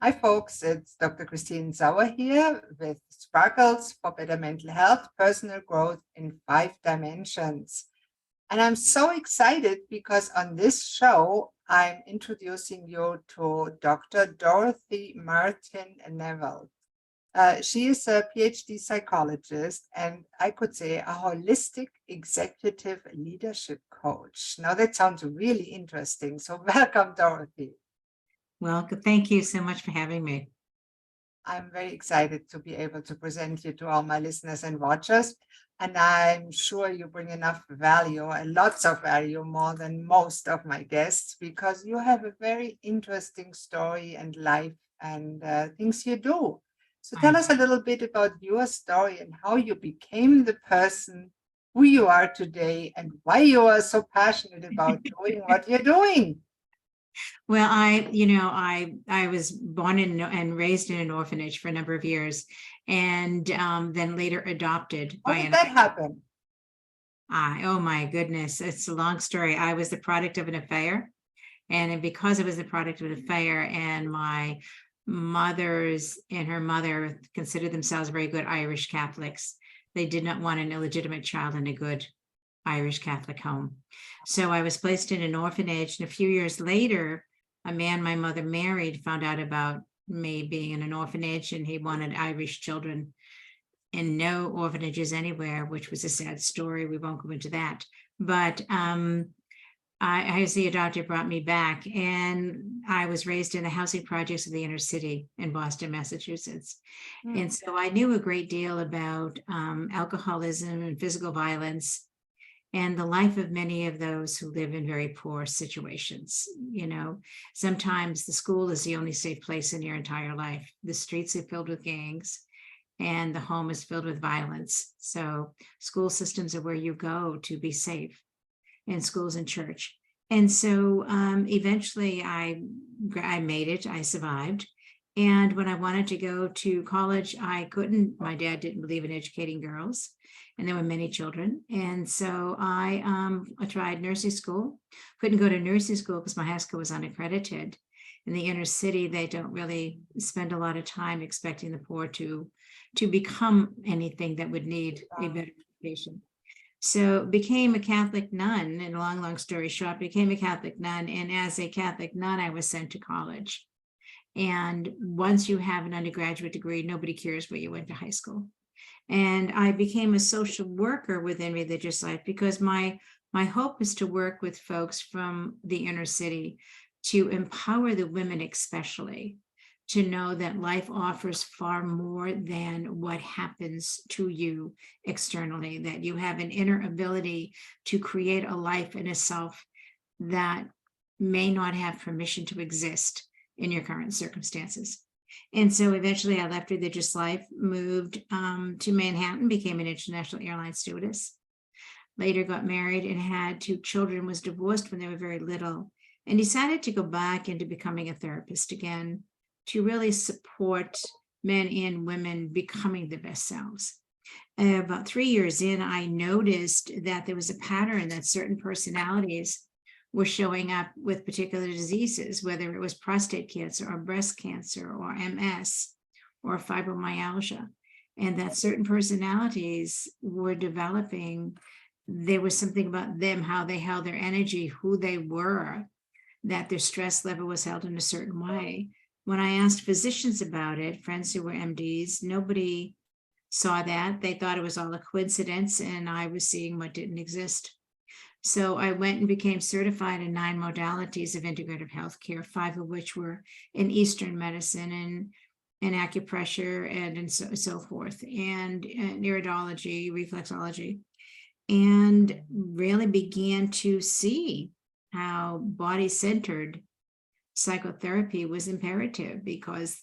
Hi, folks. It's Dr. Christine Sauer here with Sparkles for Better Mental Health, Personal Growth in 5 Dimensions. And I'm so excited because on this show, I'm introducing you to Dr. Dorothy Martin-Neville. She is a Ph.D. psychologist, and I could say a holistic executive leadership coach. Now, that sounds really interesting. So welcome, Dorothy. Well, thank you so much for having me. I'm very excited to be able to present you to all my listeners and watchers. And I'm sure you bring enough value and lots of value, more than most of my guests, because you have a very interesting story and life and things you do. So tell us a little bit about your story and how you became the person who you are today and why you are so passionate about doing what you're doing. Well, I was born and raised in an orphanage for a number of years, and then later adopted How by did that happen? Oh my goodness, it's a long story. I was the product of an affair, and because I was the product of an affair, and my mothers and her mother considered themselves very good Irish Catholics, they did not want an illegitimate child in a good Irish Catholic home. So I was placed in an orphanage, and a few years later, a man my mother married found out about me being in an orphanage, and he wanted Irish children and no orphanages anywhere, which was a sad story. We won't go into that. But I as the adopter brought me back, and I was raised in the housing projects of the inner city in Boston, Massachusetts. And so I knew a great deal about alcoholism and physical violence and the life of many of those who live in very poor situations. Sometimes the school is the only safe place in your entire life. The streets are filled with gangs, and the home is filled with violence. So school systems are where you go to be safe, and schools and church. And so eventually I made it, I survived. And when I wanted to go to college, I couldn't. My dad didn't believe in educating girls, and there were many children. And so I tried nursing school. Couldn't go to nursing school because my high school was unaccredited. In the inner city, they don't really spend a lot of time expecting the poor to become anything that would need a better education. So became a Catholic nun, and long story short, became a Catholic nun. And as a Catholic nun, I was sent to college. And once you have an undergraduate degree, nobody cares where you went to high school. And I became a social worker within religious life because my hope is to work with folks from the inner city to empower the women, especially, to know that life offers far more than what happens to you externally, that you have an inner ability to create a life and a self that may not have permission to exist in your current circumstances. And so eventually I left religious life, moved to Manhattan, became an international airline stewardess, later got married and had 2 children, was divorced when they were very little, and decided to go back into becoming a therapist again to really support men and women becoming their best selves. About 3 years in, I noticed that there was a pattern that certain personalities were showing up with particular diseases, whether it was prostate cancer or breast cancer or MS or fibromyalgia, and that certain personalities were developing. There was something about them, how they held their energy, who they were, that their stress level was held in a certain way. When I asked physicians about it, friends who were MDs, nobody saw that. They thought it was all a coincidence, and I was seeing what didn't exist. So I went and became certified in 9 modalities of integrative healthcare, 5 of which were in Eastern medicine and acupressure and so forth, and iridology, reflexology, and really began to see how body-centered psychotherapy was imperative, because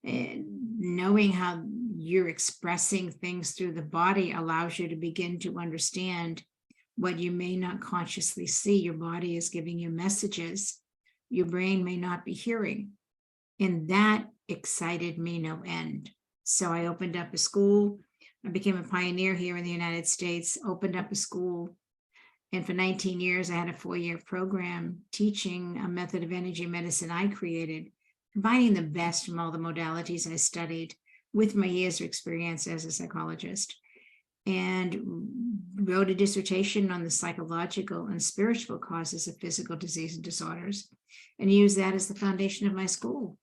knowing how you're expressing things through the body allows you to begin to understand what you may not consciously see. Your body is giving you messages your brain may not be hearing. And that excited me no end. So I opened up a school. I became a pioneer here in the United States, opened up a school. And for 19 years, I had a 4-year program teaching a method of energy medicine I created combining the best from all the modalities I studied with my years of experience as a psychologist, and wrote a dissertation on the psychological and spiritual causes of physical disease and disorders, and used that as the foundation of my school.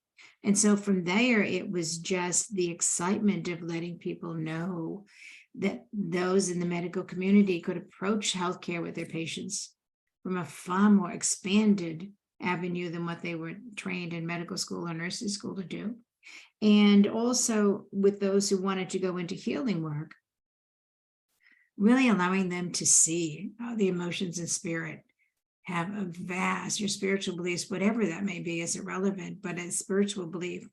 And so from there, it was just the excitement of letting people know that those in the medical community could approach healthcare with their patients from a far more expanded avenue than what they were trained in medical school or nursing school to do. And also with those who wanted to go into healing work, really allowing them to see the emotions and spirit have a vast, your spiritual beliefs, whatever that may be, is irrelevant, but a spiritual belief.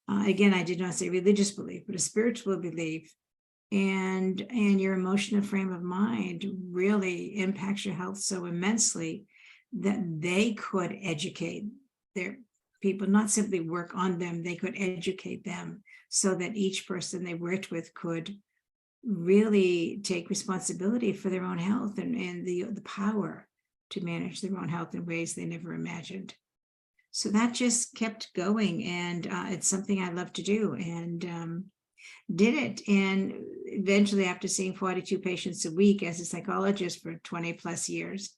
Again, I did not say religious belief, but a spiritual belief and your emotional frame of mind really impacts your health so immensely that they could educate their people, not simply work on them, they could educate them so that each person they worked with could really take responsibility for their own health and the power to manage their own health in ways they never imagined. So that just kept going, and it's something I love to do, and did it. And eventually, after seeing 42 patients a week as a psychologist for 20 plus years,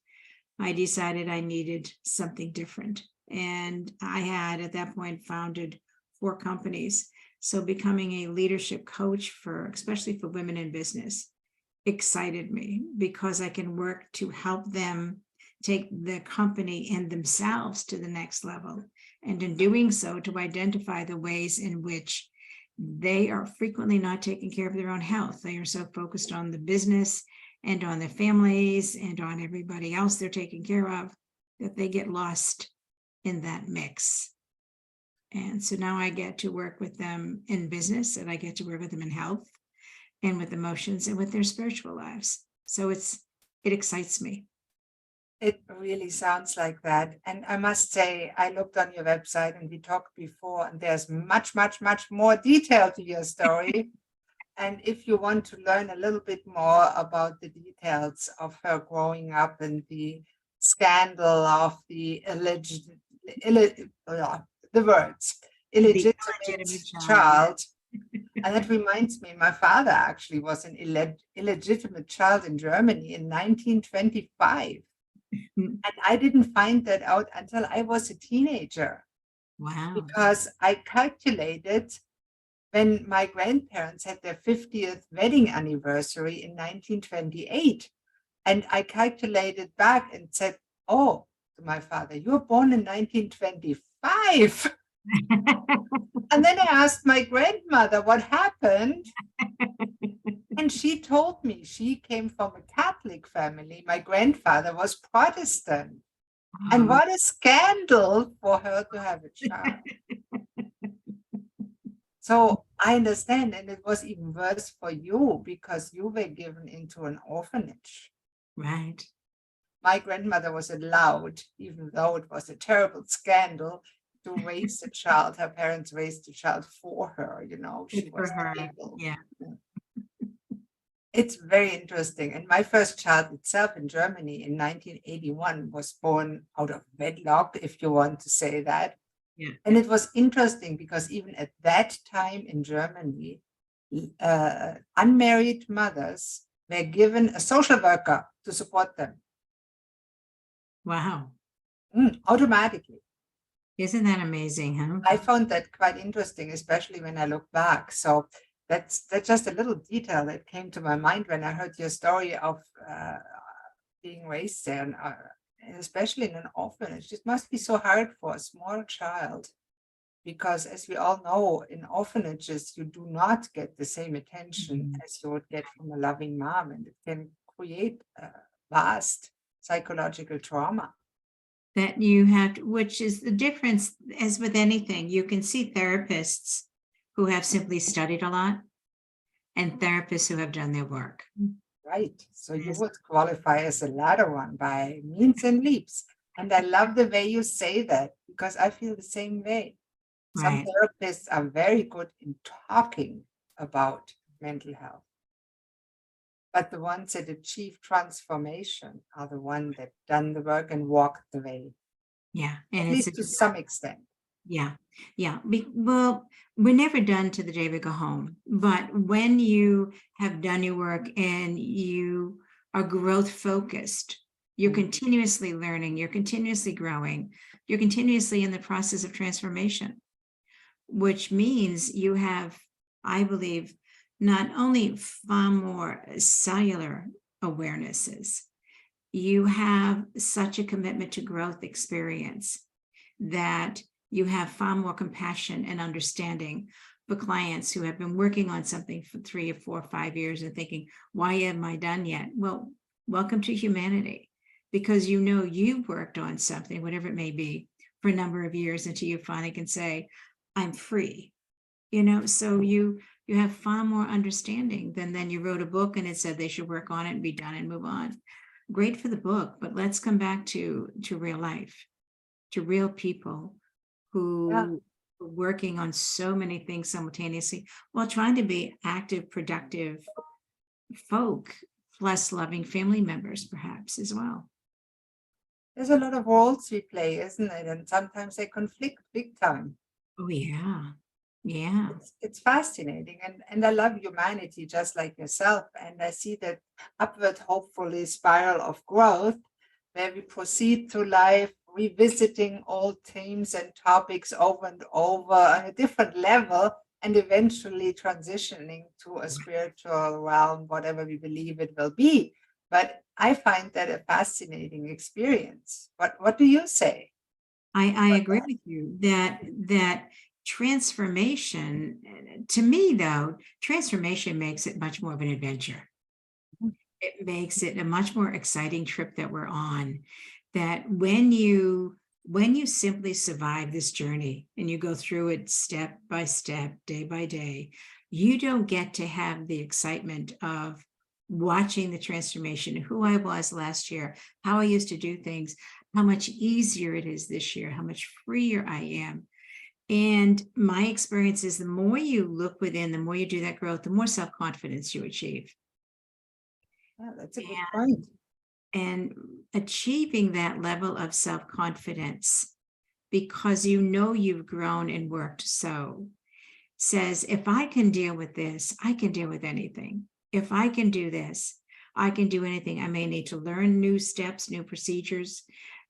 I decided I needed something different. And I had at that point founded 4 companies. So becoming a leadership coach especially for women in business, excited me because I can work to help them take the company and themselves to the next level. And in doing so, to identify the ways in which they are frequently not taking care of their own health. They are so focused on the business and on their families and on everybody else they're taking care of that they get lost in that mix. And so now I get to work with them in business, and I get to work with them in health and with emotions and with their spiritual lives. So it excites me. It really sounds like that. And I must say, I looked on your website and we talked before, and there's much, much, much more detail to your story. And if you want to learn a little bit more about the details of her growing up and the scandal of the illegitimate child. And that reminds me, my father actually was an illegitimate child in Germany in 1925. And I didn't find that out until I was a teenager. Wow. Because I calculated when my grandparents had their 50th wedding anniversary in 1928. And I calculated back and said, oh, to my father, you were born in 1925. And then I asked my grandmother what happened. And she told me she came from a Catholic family. My grandfather was Protestant. And what a scandal for her to have a child. So I understand. And it was even worse for you because you were given into an orphanage. Right. My grandmother was allowed, even though it was a terrible scandal, to raise the child. Her parents raised the child for her, she was able. Yeah. It's very interesting. And my first child itself in Germany in 1981 was born out of wedlock, if you want to say that. Yeah. And it was interesting because even at that time in Germany, unmarried mothers were given a social worker to support them. Wow. Automatically. Isn't that amazing, huh? I found that quite interesting, especially when I look back. So that's just a little detail that came to my mind when I heard your story of being raised there, and especially in an orphanage. It must be so hard for a small child because, as we all know, in orphanages, you do not get the same attention as you would get from a loving mom, and it can create vast psychological trauma. That you have to, which is the difference, as with anything. You can see therapists who have simply studied a lot and therapists who have done their work. Right. So you would qualify as a latter one by means and leaps. And I love the way you say that because I feel the same way. Some therapists are very good in talking about mental health. But the ones that achieve transformation are the ones that done the work and walked the way. Yeah. And at least to some extent. Yeah, yeah. Well, we're never done to the day we go home. But when you have done your work and you are growth focused, you're Mm. continuously learning, you're continuously growing, you're continuously in the process of transformation, which means you have, I believe, not only far more cellular awarenesses, you have such a commitment to growth experience that you have far more compassion and understanding for clients who have been working on something for 3 or 4 or 5 years and thinking, why am I done yet? Well, welcome to humanity, because you know you worked on something, whatever it may be, for a number of years until you finally can say, I'm free. So you have far more understanding than then you wrote a book and it said they should work on it and be done and move on. Great for the book, but let's come back to real life, to real people Yeah. who are working on so many things simultaneously while trying to be active, productive folk, plus loving family members, perhaps as well. There's a lot of roles we play, isn't it? And sometimes they conflict big time. Oh, yeah. Yeah. It's fascinating, and I love humanity just like yourself. And I see that upward, hopefully, spiral of growth where we proceed through life, revisiting old themes and topics over and over on a different level, and eventually transitioning to a spiritual realm, whatever we believe it will be. But I find that a fascinating experience. What do you say? I agree with you that transformation, to me though, transformation makes it much more of an adventure. It makes it a much more exciting trip that we're on. That when you simply survive this journey and you go through it step by step, day by day, you don't get to have the excitement of watching the transformation, who I was last year, how I used to do things, how much easier it is this year, how much freer I am. And my experience is the more you look within, the more you do that growth, the more self-confidence you achieve. Yeah, that's a good point. And achieving that level of self-confidence, because you know you've grown and worked so, says, if I can deal with this, I can deal with anything. If I can do this, I can do anything. I may need to learn new steps, new procedures,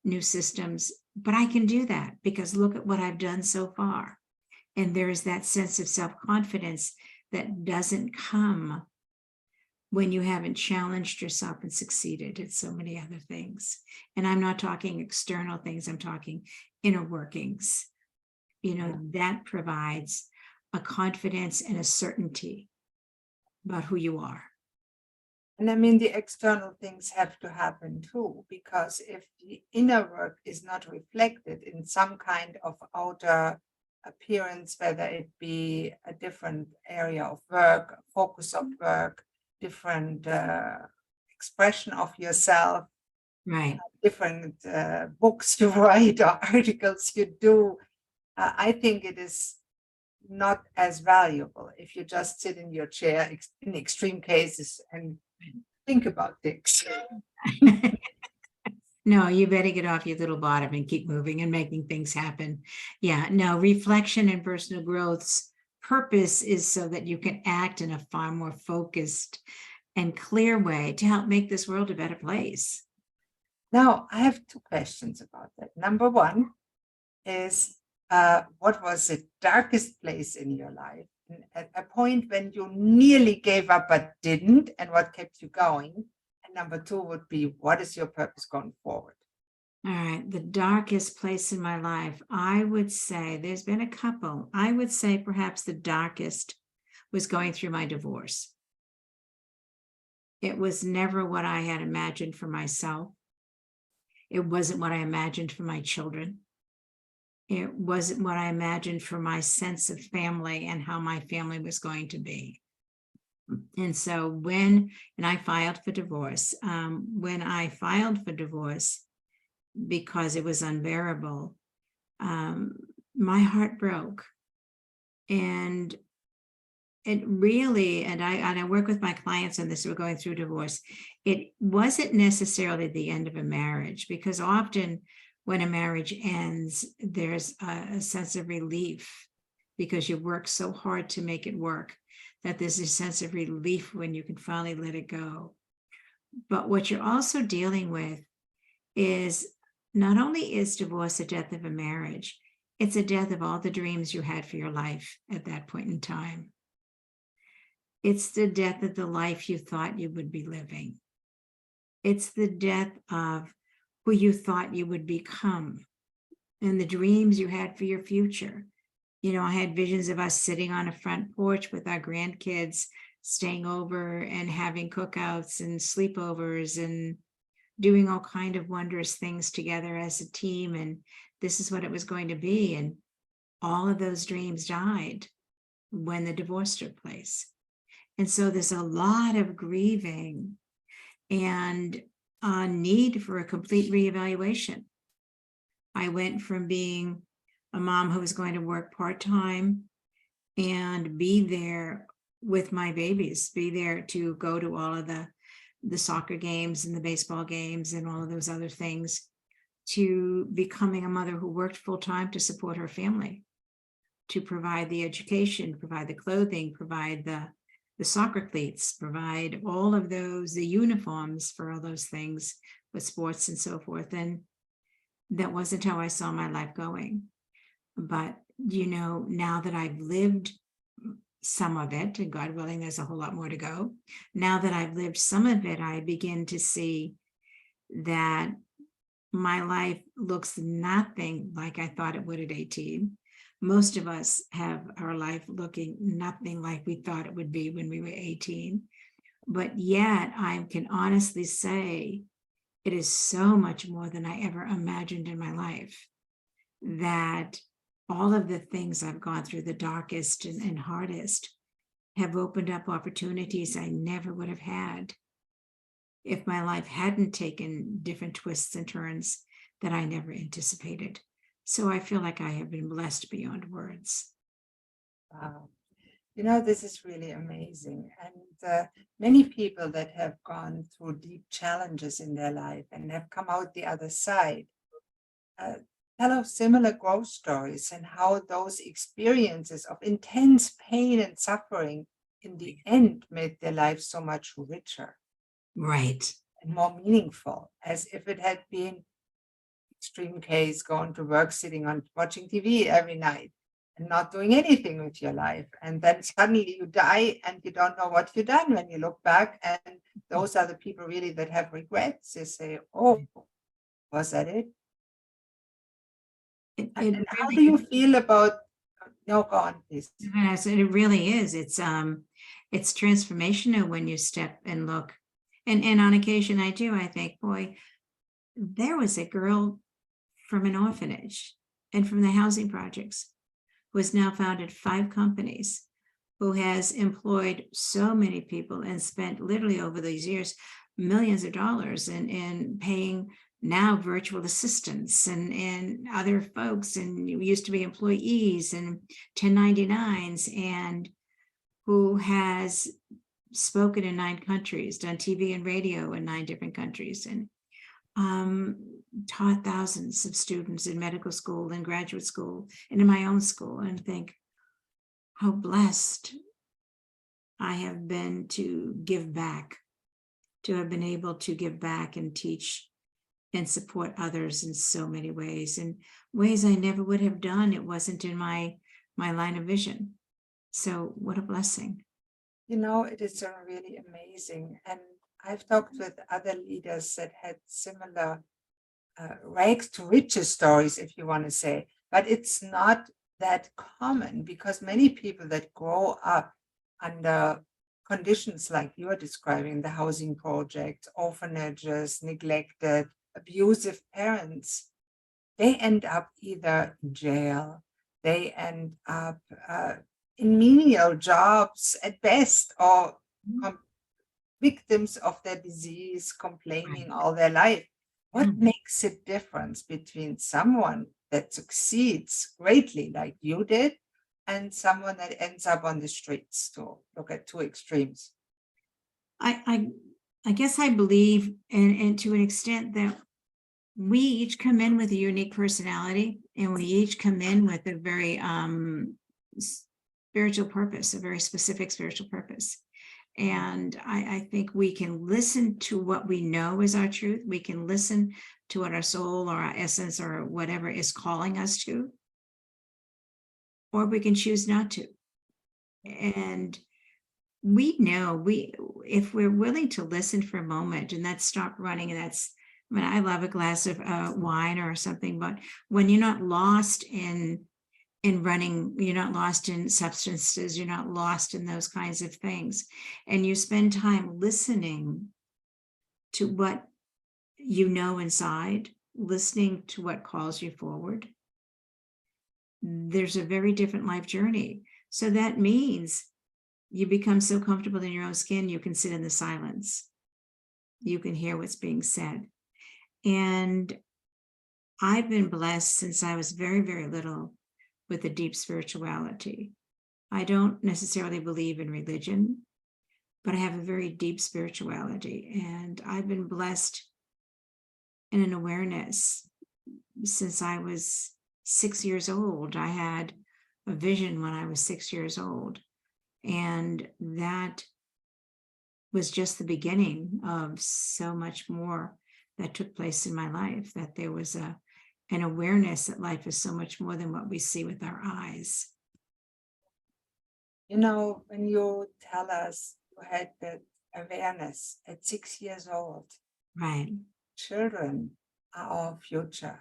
new systems, but I can do that because look at what I've done so far. And there is that sense of self-confidence that doesn't come when you haven't challenged yourself and succeeded at so many other things. And I'm not talking external things, I'm talking inner workings. That provides a confidence and a certainty about who you are. And I mean, the external things have to happen too, because if the inner work is not reflected in some kind of outer appearance, whether it be a different area of work, focus of work, different expression of yourself, Right. different books you write or articles you do, I think it is not as valuable if you just sit in your chair in extreme cases and think about things. No, you better get off your little bottom and keep moving and making things happen. Yeah, no, reflection and personal growth's purpose is so that you can act in a far more focused and clear way to help make this world a better place. Now, I have two questions about that. Number one is, what was the darkest place in your life? And at a point when you nearly gave up but didn't, and what kept you going? And number two would be, what is your purpose going forward? All right, the darkest place in my life, I would say there's been a couple. I would say perhaps the darkest was going through my divorce. It was never what I had imagined for myself. It wasn't what I imagined for my children. It wasn't what I imagined for my sense of family and how my family was going to be. And so I filed for divorce. When I filed for divorce, because it was unbearable, my heart broke. And it really, and I work with my clients on this, we're going through divorce. It wasn't necessarily the end of a marriage, because often when a marriage ends, there's a sense of relief because you work so hard to make it work, that there's a sense of relief when you can finally let it go. But what you're also dealing with is not only is divorce a death of a marriage, it's a death of all the dreams you had for your life at that point in time. It's the death of the life you thought you would be living. It's the death of who you thought you would become and the dreams you had for your future. You know, I had visions of us sitting on a front porch with our grandkids, staying over and having cookouts and sleepovers and doing all kind of wondrous things together as a team. And this is what it was going to be. And all of those dreams died when the divorce took place. And so there's a lot of grieving and a need for a complete reevaluation. I went from being a mom who was going to work part-time and be there with my babies, be there to go to all of the soccer games and the baseball games and all of those other things, to becoming a mother who worked full-time to support her family, to provide the education, provide the clothing, provide the soccer cleats, provide all of those, the uniforms for all those things with sports and so forth. And that wasn't how I saw my life going. But, you know, now that I've lived some of it, and God willing, there's a whole lot more to go. Now that I've lived some of it, I begin to see that my life looks nothing like I thought it would at 18. Most of us have our life looking nothing like we thought it would be when we were 18. But yet I can honestly say it is so much more than I ever imagined in my life, that all of the things I've gone through, the darkest and hardest, have opened up opportunities I never would have had if my life hadn't taken different twists and turns that I never anticipated. So I feel like I have been blessed beyond words. Wow. You know, this is really amazing. And many people that have gone through deep challenges in their life and have come out the other side tell of similar growth stories and how those experiences of intense pain and suffering in the end made their life so much richer. Right. And more meaningful, as if it had been extreme case, going to work, sitting on watching TV every night and not doing anything with your life. And then suddenly you die and you don't know what you've done when you look back. And those are the people really that have regrets. They say, oh, was that it? And how do you feel about, no, go on, please. Yes, it really is. It's transformational when you step and look. And on occasion I do, I think, boy, there was a girl from an orphanage and from the housing projects who has now founded 5 companies, who has employed so many people and spent literally over these years millions of dollars in paying now virtual assistants and other folks, and used to be employees and 1099s, and who has spoken in 9 countries, done TV and radio in 9 different countries, and taught thousands of students in medical school and graduate school and in my own school, and think how blessed I have been to give back, to have been able to give back and teach and support others in so many ways, in ways I never would have done. It wasn't in my line of vision. So what a blessing. You know, it is really amazing. And I've talked with other leaders that had similar rags to riches stories, if you want to say, but it's not that common, because many people that grow up under conditions like you're describing, the housing project, orphanages, neglected, abusive parents, they end up either in jail, they end up in menial jobs at best, or victims of their disease, complaining all their life. What makes a difference between someone that succeeds greatly like you did and someone that ends up on the streets? To look at 2 extremes. I guess I believe, and to an extent, that we each come in with a unique personality, and we each come in with a very spiritual purpose, a very specific spiritual purpose. And I think we can listen to what we know is our truth. We can listen to what our soul or our essence or whatever is calling us to, or we can choose not to. And we know if we're willing to listen for a moment and that's stop running, and that's, I mean, I love a glass of wine or something, but when you're not lost in running, you're not lost in substances, you're not lost in those kinds of things, and you spend time listening to what you know inside, listening to what calls you forward, there's a very different life journey. So that means you become so comfortable in your own skin, you can sit in the silence. You can hear what's being said. And I've been blessed since I was very, very little with a deep spirituality. I don't necessarily believe in religion, but I have a very deep spirituality. And I've been blessed in an awareness since I was 6 years old. I had a vision when I was 6 years old. And that was just the beginning of so much more that took place in my life, that there was an awareness that life is so much more than what we see with our eyes. You know, when you tell us you had that awareness at 6 years old, Right. children are our future.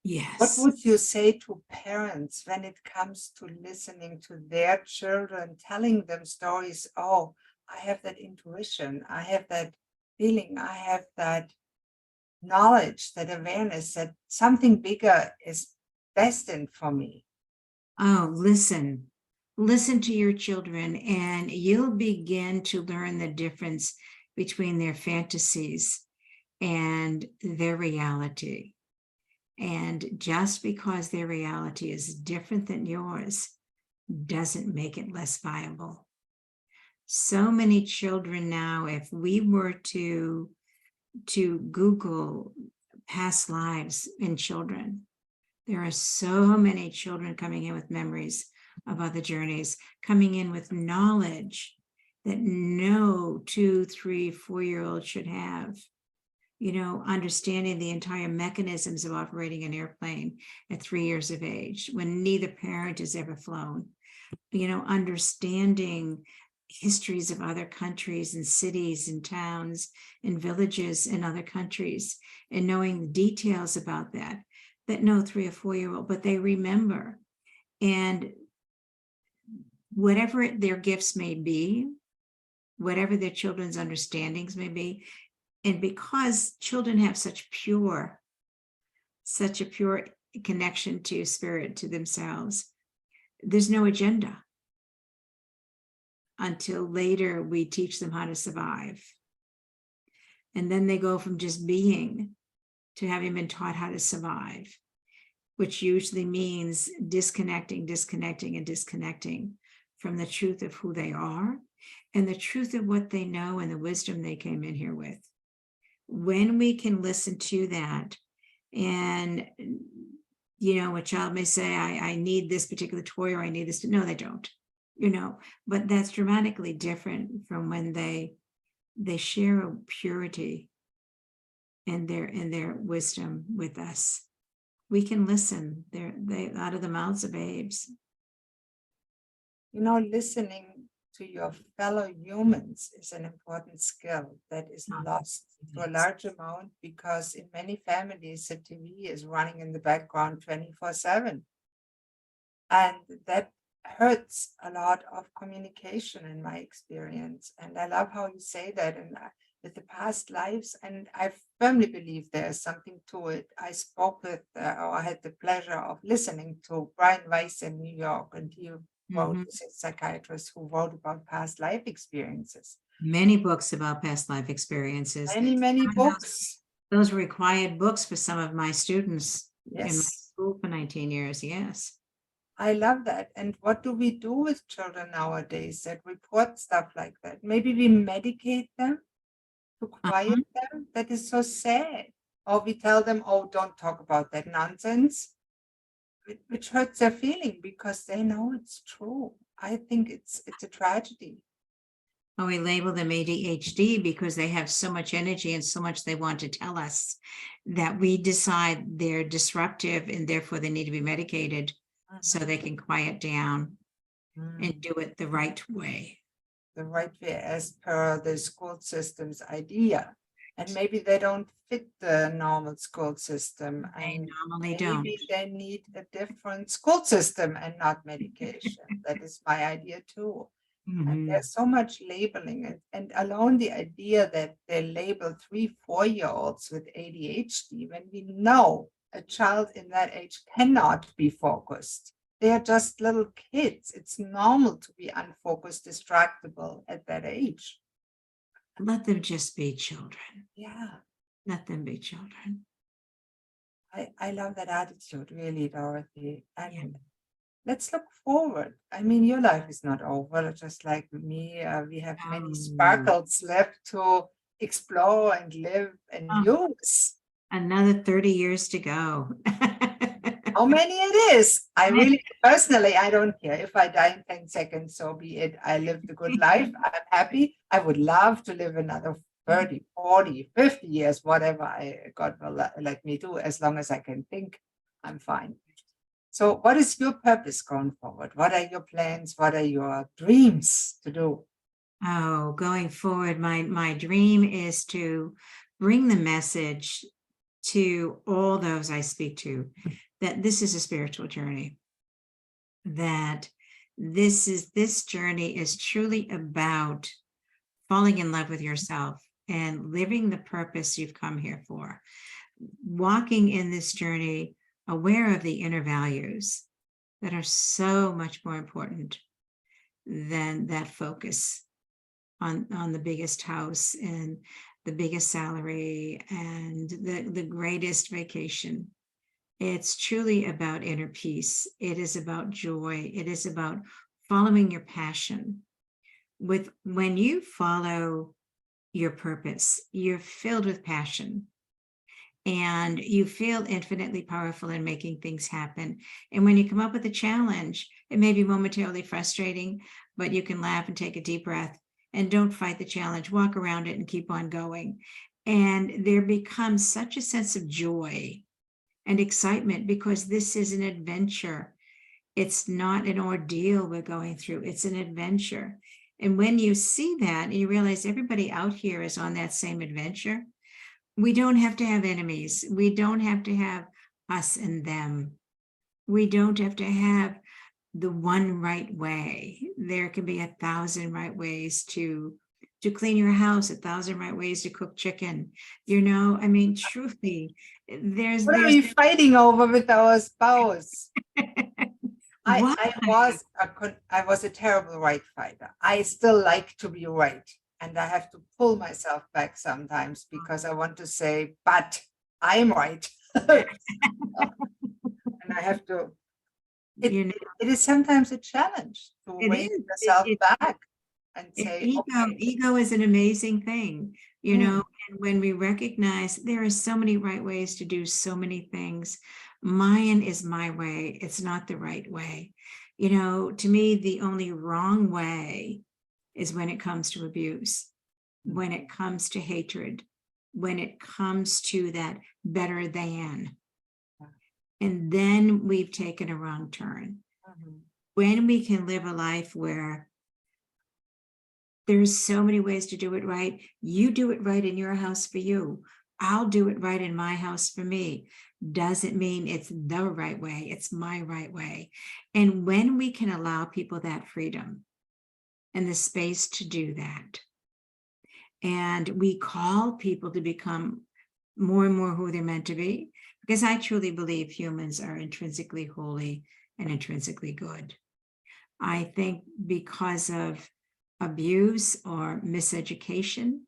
Yes. What would you say to parents when it comes to listening to their children, telling them stories? Oh, I have that intuition, I have that feeling, I have that knowledge, that awareness that something bigger is destined for me. Oh, listen to your children, and you'll begin to learn the difference between their fantasies and their reality. And just because their reality is different than yours doesn't make it less viable. So many children now, if we were to Google past lives in children, there are so many children coming in with memories of other journeys, coming in with knowledge that no 2, 3, 4-year-old should have. You know, understanding the entire mechanisms of operating an airplane at 3 years of age, when neither parent has ever flown. You know, understanding histories of other countries and cities and towns and villages in other countries, and knowing the details about that no 3 or 4-year-old, but they remember. And whatever their gifts may be, whatever their children's understandings may be, and because children have such a pure connection to spirit, to themselves, there's no agenda until later we teach them how to survive. And then they go from just being to having been taught how to survive, which usually means disconnecting from the truth of who they are and the truth of what they know and the wisdom they came in here with. When we can listen to that, and you know, a child may say, I need this particular toy, or I need this. No, they don't, you know, but that's dramatically different from when they share a purity and their wisdom with us. We can listen. They out of the mouths of babes. You know, listening to your fellow humans is an important skill that is lost to a large amount, because in many families, the TV is running in the background 24/7. And that hurts a lot of communication in my experience. And I love how you say that, and with the past lives, and I firmly believe there's something to it. I spoke with, or I had the pleasure of listening to Brian Weiss in New York, and he wrote, he's a psychiatrist who wrote about past life experiences. Many books about past life experiences. Many books. Those were required books for some of my students in my Yes. school for 19 years. Yes. I love that. And what do we do with children nowadays that report stuff like that? Maybe we medicate them to quiet them. That is so sad. or we tell them, oh, don't talk about that nonsense, which hurts their feeling because they know it's true. I think it's a tragedy. Or we label them ADHD because they have so much energy and so much they want to tell us that we decide they're disruptive and therefore they need to be medicated so they can quiet down and do it the right way. The right way as per the school system's idea. And maybe they don't fit the normal school system. They And normally maybe don't. they need a different school system and not medication. That is my idea too. And there's so much labeling, and alone the idea that they label 3-4-year-olds with ADHD when we know a child in that age cannot be focused. They are just little kids. It's normal to be unfocused, distractible at that age. Let them just be children. Yeah. Let them be children. I love that attitude, really, Dorothy. And Yeah. let's look forward. I mean, your life is not over, just like me. We have many sparkles left to explore and live and use. Another 30 years to go. How many it is? I really, personally, I don't care. If I die in 10 seconds, so be it. I lived a good life. I'm happy. I would love to live another 30, 40, 50 years, whatever God will let me do. As long as I can think, I'm fine. So what is your purpose going forward? What are your plans? What are your dreams to do? Oh, going forward, my dream is to bring the message to all those I speak to that this is a spiritual journey, that this journey is truly about falling in love with yourself and living the purpose you've come here for, walking in this journey aware of the inner values that are so much more important than that focus on the biggest house and the biggest salary and the greatest vacation. It's truly about inner peace. It is about joy. It is about following your passion. When you follow your purpose, you're filled with passion and you feel infinitely powerful in making things happen. And when you come up with a challenge, it may be momentarily frustrating, but you can laugh and take a deep breath and don't fight the challenge, walk around it and keep on going. And there becomes such a sense of joy and excitement because this is an adventure. It's not an ordeal we're going through, it's an adventure. And when you see that and you realize everybody out here is on that same adventure, we don't have to have enemies. We don't have to have us and them. We don't have to have the one right way. There can be 1,000 right ways to clean your house, 1,000 right ways to cook chicken. You know, I mean, truly, What are we fighting over with our spouse? Why? I was a terrible right fighter. I still like to be right. And I have to pull myself back sometimes because I want to say, but I'm right. And I have to, it is sometimes a challenge to raise yourself back and say, ego is an amazing thing, you know, and when we recognize there are so many right ways to do so many things, mine is my way, it's not the right way. You know, to me, the only wrong way is when it comes to abuse, when it comes to hatred, when it comes to that better than. And then we've taken a wrong turn. When we can live a life where there's so many ways to do it right, you do it right in your house for you, I'll do it right in my house for me, doesn't mean it's the right way, it's my right way. And when we can allow people that freedom and the space to do that, and we call people to become more and more who they're meant to be, because I truly believe humans are intrinsically holy and intrinsically good. I think because of abuse or miseducation,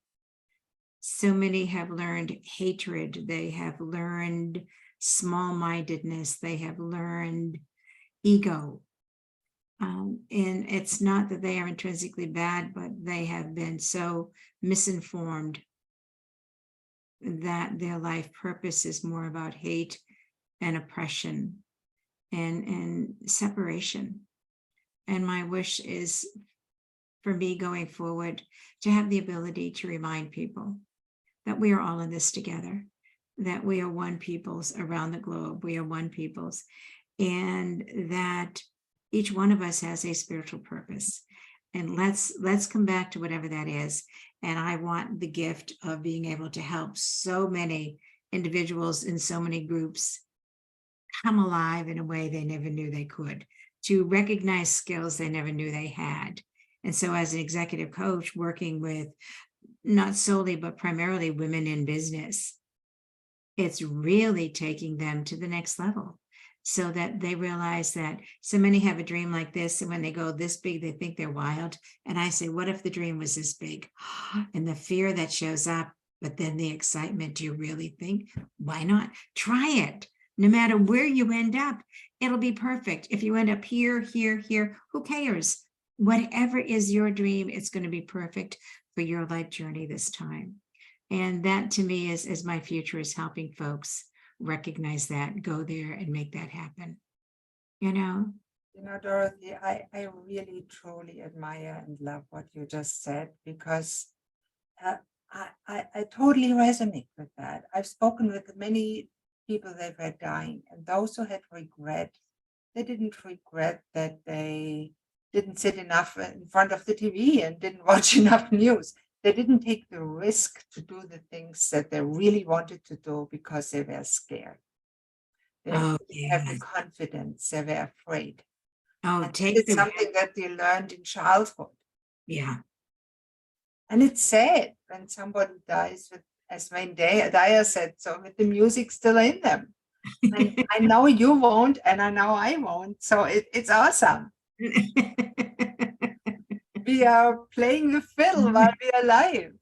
so many have learned hatred, they have learned small-mindedness, they have learned ego. And it's not that they are intrinsically bad, but they have been so misinformed that their life purpose is more about hate and oppression and separation. And my wish is for me going forward to have the ability to remind people that we are all in this together, that we are one peoples around the globe. We are one peoples, and that each one of us has a spiritual purpose. And let's come back to whatever that is. And I want the gift of being able to help so many individuals in so many groups come alive in a way they never knew they could, to recognize skills they never knew they had. And so as an executive coach working with not solely, but primarily women in business, it's really taking them to the next level so that they realize that so many have a dream like this. And when they go this big, they think they're wild. And I say, what if the dream was this big? And the fear that shows up, but then the excitement, do you really think? Why not? Try it. No matter where you end up, it'll be perfect. If you end up here, here, here, who cares? Whatever is your dream, it's going to be perfect for your life journey this time. And that to me is my future, is helping folks recognize that, go there and make that happen. You know, Dorothy, I really truly admire and love what you just said, because I totally resonate with that. I've spoken with many people that were dying, and those who had regret, they didn't regret that they didn't sit enough in front of the TV and didn't watch enough news. They didn't take the risk to do the things that they really wanted to do because they were scared. They didn't have the confidence, they were afraid. Oh, it's something that they learned in childhood. Yeah. And it's sad when somebody dies with, as Wayne Dyer said, so with the music still in them. And I know you won't, and I know I won't. So it's awesome. We are playing the fiddle while we are alive.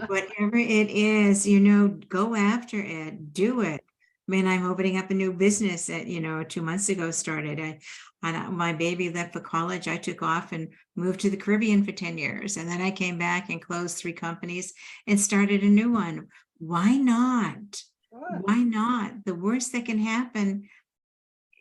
Whatever it is, go after it, do it. I mean, I'm opening up a new business that, 2 months ago started. My baby left for college. I took off and moved to the Caribbean for 10 years. And then I came back and closed 3 companies and started a new one. Why not? Sure. Why not? The worst that can happen,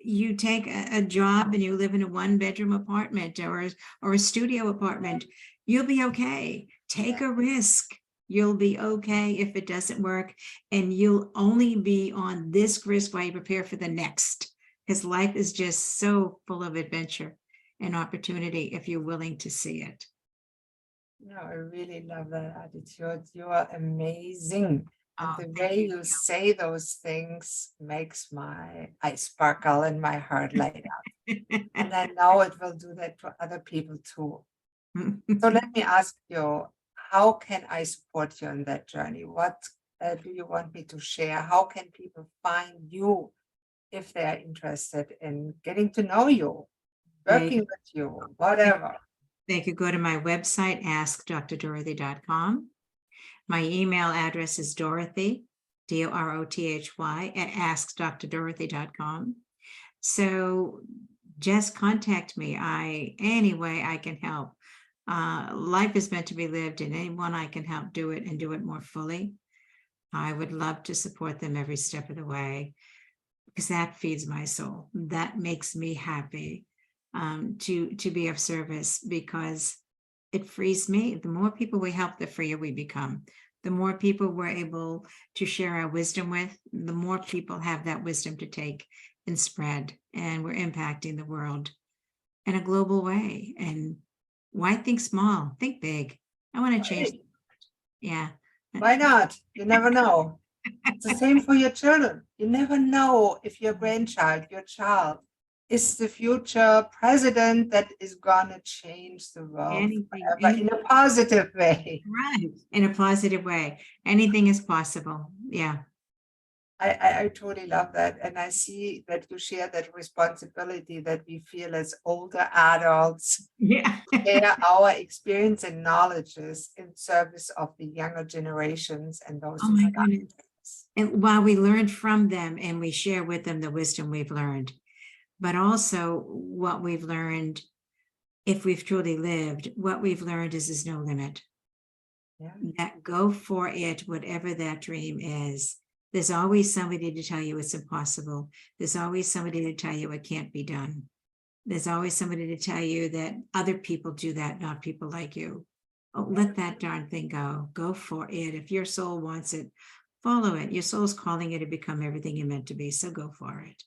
you take a job and you live in a 1-bedroom apartment or a studio apartment, you'll be okay. Take a risk. You'll be okay if it doesn't work. And you'll only be on this risk while you prepare for the next. Because life is just so full of adventure and opportunity if you're willing to see it. No, I really love that attitude. You are amazing. And the way you say those things makes my eyes sparkle and my heart light up. And I know it will do that to other people too. So let me ask you, how can I support you on that journey? What do you want me to share? How can people find you if they are interested in getting to know you, working with you, whatever? They could go to my website, askdrdorothy.com. My email address is Dorothy, Dorothy, at askdrdorothy.com. So just contact me. Any way I can help. Life is meant to be lived, and anyone I can help do it and do it more fully, I would love to support them every step of the way, because that feeds my soul. That makes me happy to be of service, because it frees me. The more people we help, the freer we become. The more people we're able to share our wisdom with, the more people have that wisdom to take and spread. And we're impacting the world in a global way. And why think small? Think big. I want to change. Yeah. Why not? You never know. It's the same for your children. You never know if your grandchild, your child, is the future president that is gonna change the world forever in a positive way. Right, in a positive way. Anything is possible. Yeah. I totally love that. And I see that you share that responsibility that we feel as older adults. Yeah. Share our experience and knowledges in service of the younger generations and those who are young. And while we learn from them and we share with them the wisdom we've learned, but also what we've learned, if we've truly lived, what we've learned is there's no limit. Yeah. that go for it, whatever that dream is. There's always somebody to tell you it's impossible. There's always somebody to tell you it can't be done. There's always somebody to tell you that other people do that, not people like you. Oh, let that darn thing go. Go for it. If your soul wants it, follow it. Your soul's calling you to become everything you're meant to be. So go for it.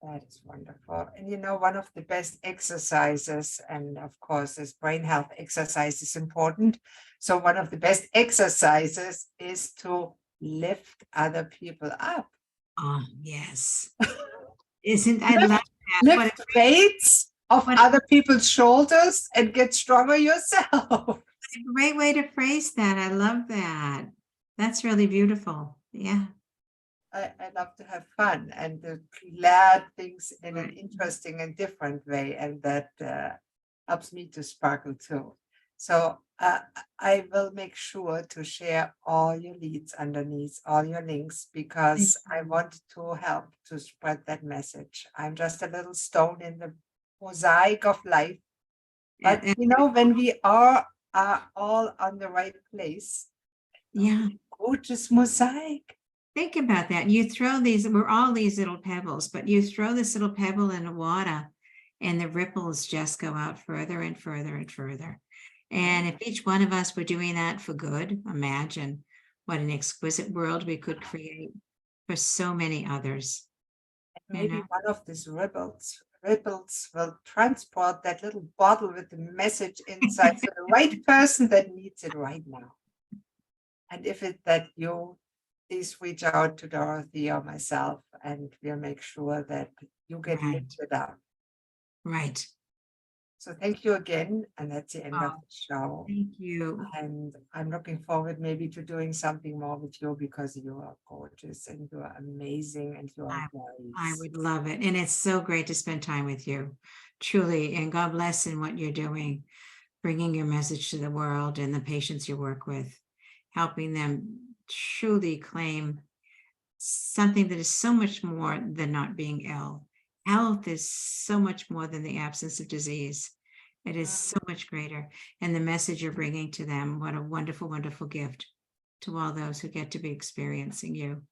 That is wonderful. And you know, one of the best exercises, and of course, this brain health exercise is important. So, one of the best exercises is to lift other people up. Oh, yes. Isn't I love that? What Lift weights of what other people's shoulders and get stronger yourself. a great way to phrase that. I love that. That's really beautiful. Yeah. I love to have fun and to learn things in an Right. interesting and different way, and that helps me to sparkle too. So I will make sure to share all your leads underneath, all your links, because I want to help to spread that message. I'm just a little stone in the mosaic of life. But And you know, when we are all on the right place, yeah. gorgeous mosaic. Think about that. You throw these, we're all these little pebbles, but you throw this little pebble in the water and the ripples just go out further and further and further. And if each one of us were doing that for good, imagine what an exquisite world we could create for so many others. Maybe one of these ripples will transport that little bottle with the message inside to the right person that needs it right now. And if it's that you, please reach out to Dorothy or myself, and we'll make sure that you get Right. lifted up. Right. So thank you again, and that's the end of Oh, the show. thank you. And I'm looking forward maybe to doing something more with you, because you are gorgeous and you are amazing and you are I wise. would love it. And it's so great to spend time with you, truly. And God bless in what you're doing, bringing your message to the world and the patients you work with, helping them truly claim something that is so much more than not being ill. Health is so much more than the absence of disease. It is so much greater. And the message you're bringing to them, what a wonderful, wonderful gift to all those who get to be experiencing you.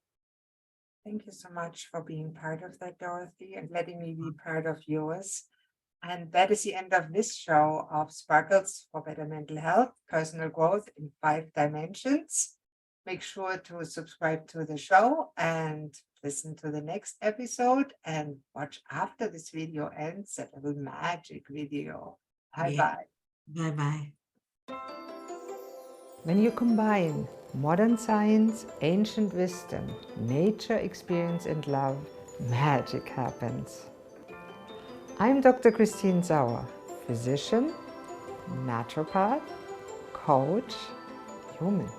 Thank you so much for being part of that, Dorothy, and letting me be part of yours. And that is the end of this show of Sparkles for Better Mental Health, Personal Growth in 5 Dimensions. Make sure to subscribe to the show and listen to the next episode, and watch after this video ends, a little magic video. Bye-bye. Bye-bye. When you combine modern science, ancient wisdom, nature, experience, and love, magic happens. I'm Dr. Christine Sauer, physician, naturopath, coach, human.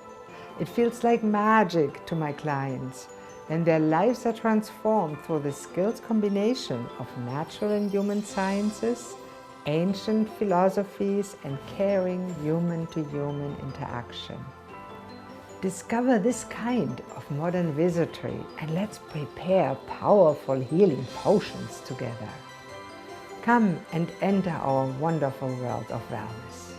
It feels like magic to my clients, and their lives are transformed through the skills combination of natural and human sciences, ancient philosophies, and caring human-to-human interaction. Discover this kind of modern wizardry, and let's prepare powerful healing potions together. Come and enter our wonderful world of wellness.